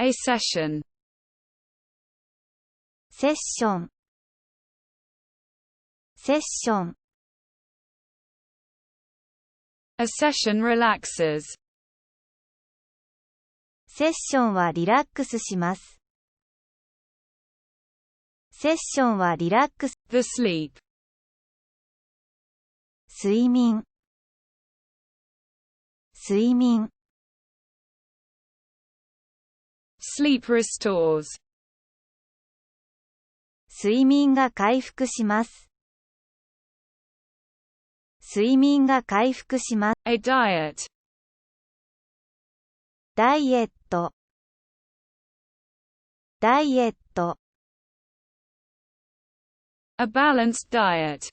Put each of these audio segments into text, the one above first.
A session. セッション。セッション。A session relaxes. セッションはリラックスします。セッションはリラックス。The sleep. 睡眠。睡眠。Sleep restores. 睡眠が回復します。睡眠が回復します。A diet. ダイエット。ダイエット。A balanced diet.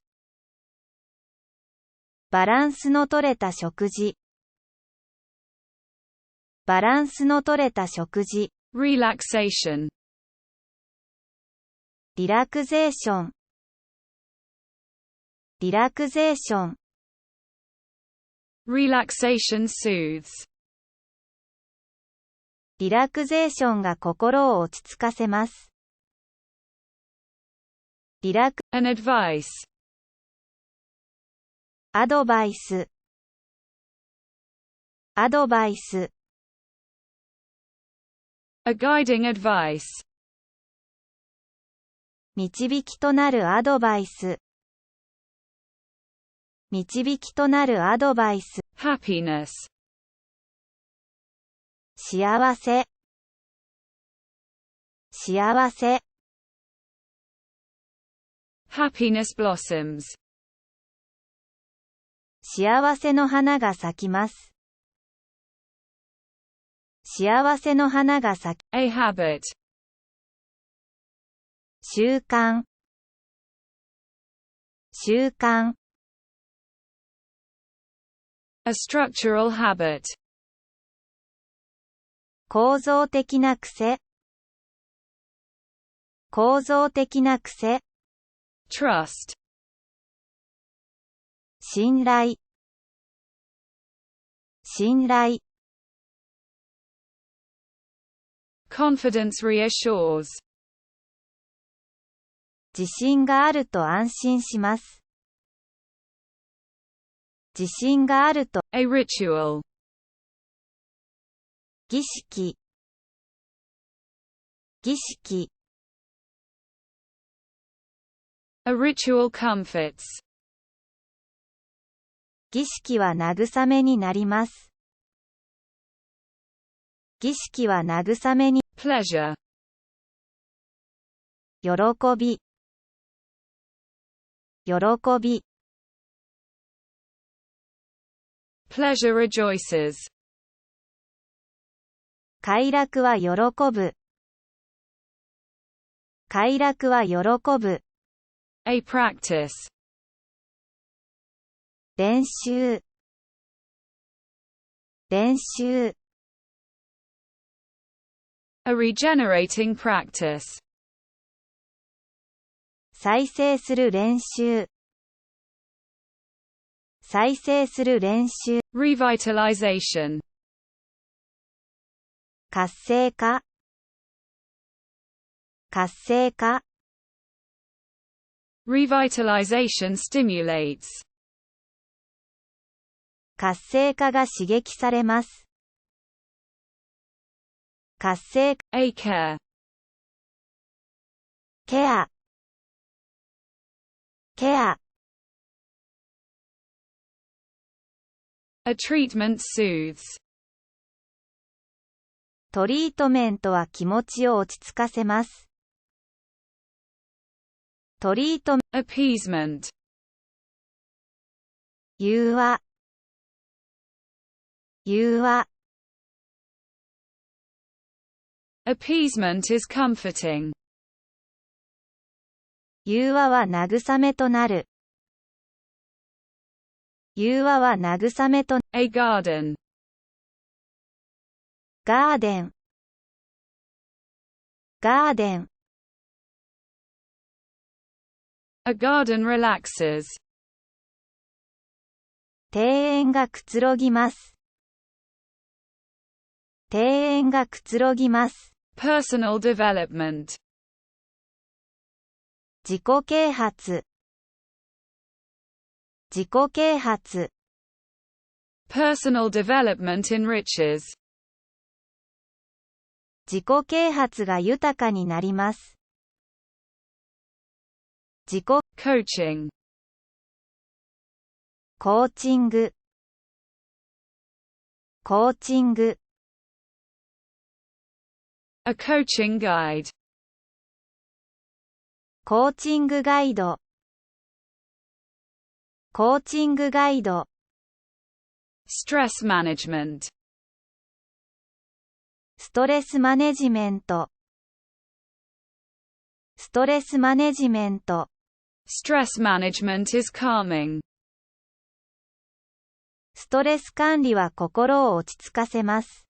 バランスの取れた食事。バランスの取れた食事。Relaxation. リラクゼーション。リラクゼーション。Relaxation soothes. リラクゼーションが心を落ち着かせます。リラク、An advice. アドバイス。アドバイス。A guiding advice. 導きとなるアドバイス。導きとなるアドバイス。Happiness. 幸せ。幸せ。Happiness blossoms. 幸せの花が咲きます。幸せの花が咲き。A habit. 習慣。習慣。A structural habit. 構造的な癖。構造的な癖。Trust. 信頼。信頼。Confidence reassures. 自信があると安心します。自信があると。A ritual. 儀式。儀式。A ritual comforts. 儀式は慰めになります。儀式は慰めに。Pleasure. 喜び。喜び。Pleasure rejoices. 快楽は喜ぶ。快楽は喜ぶ。A practice. 練習。練習。A regenerating practice. 再生する練習。再生する練習。Revitalization. 活性化。活性化。Revitalization stimulates. 活性化が刺激されます。活性化。A care. ケア。ケア。A treatment soothes. トリートメントは気持ちを落ち着かせます。トリート、Appeasement. 融和。融和。Appeasement is comforting. 融和は慰めとなる。融和は慰めと。A garden. ガーデン。ガーデン。A garden relaxes. 庭園がくつろぎます。庭園がくつろぎます。Personal development. 自己啓発。自己啓発。Personal development enriches. 自己啓発が豊かになります。自己、Coaching. コーチング。コーチング。A coaching guide. コーチングガイド。コーチングガイド。Stress management. ストレスマネジメント。ストレスマネジメント。Stress management is calming. ストレス管理は心を落ち着かせます。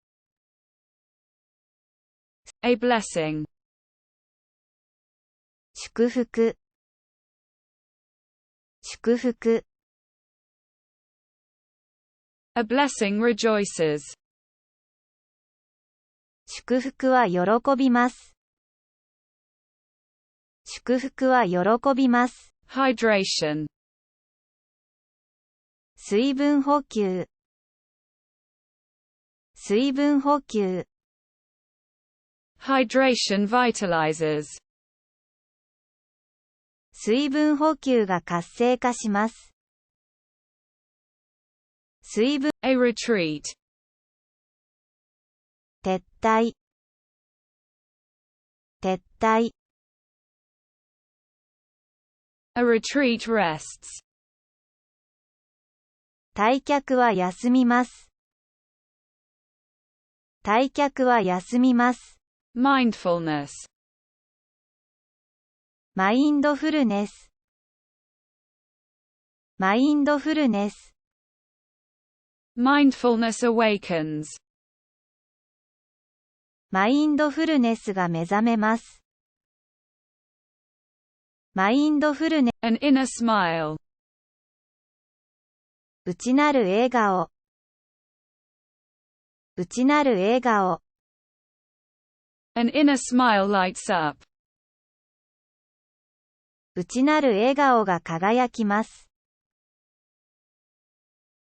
A blessing. 祝福。祝福。A blessing rejoices. 祝福は喜びます。祝福は喜びます。Hydration. 水分補給。水分補給。Hydration vitalizes. 水分補給が活性化します。水分、A retreat. 撤退。撤退。A retreat rests. 退却は休みます。退却は休みます。Mindfulness. マインドフルネス。マインドフルネス。Mindfulness awakens. マインドフルネスが目覚めます。マインドフルネ、An inner smile. 内なる笑顔。内なる笑顔。An inner smile lights up. 内なる笑顔が輝きます。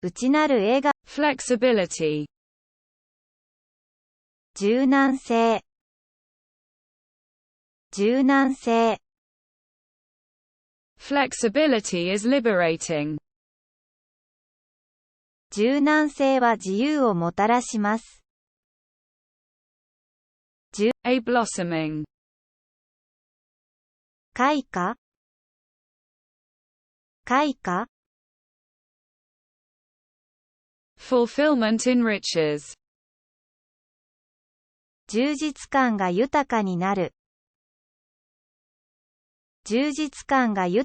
内なる笑顔。Flexibility. 柔軟性。柔軟性。Flexibility is liberating. 柔軟性は自由をもたらします。A blossoming. 開花。開花。Fulfillment enriches. 充実感が豊かになる。充実感が豊か